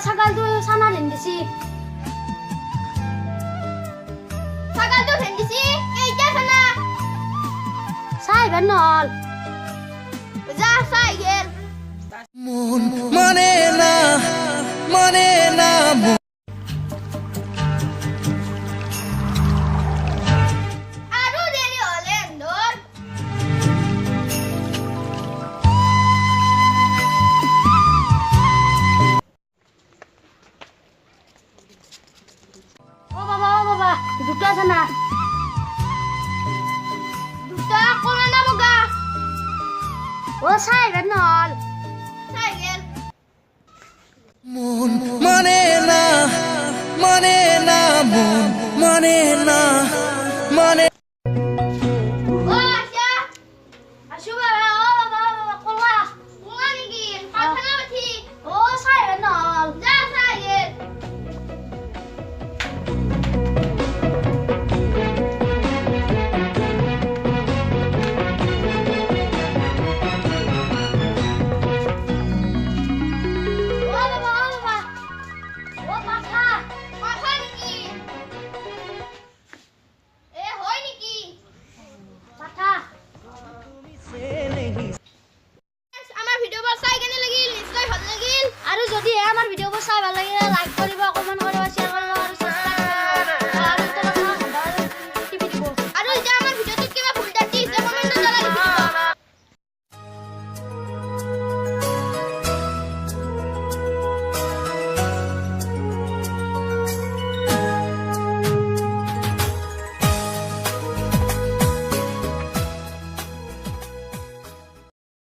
ছাগলটো চানা লেন্দিছি ছাগলটো লেন্দিছি কেইটা চানা চাই বেন নহল যা চাই গেল মন মানে না আৰু দেৰি হলে ধৰ ও বাবা দুটা চানা দুটা কোনা না বগা ও চাই বেন নহল চাই গেল মন মানে না মন মানে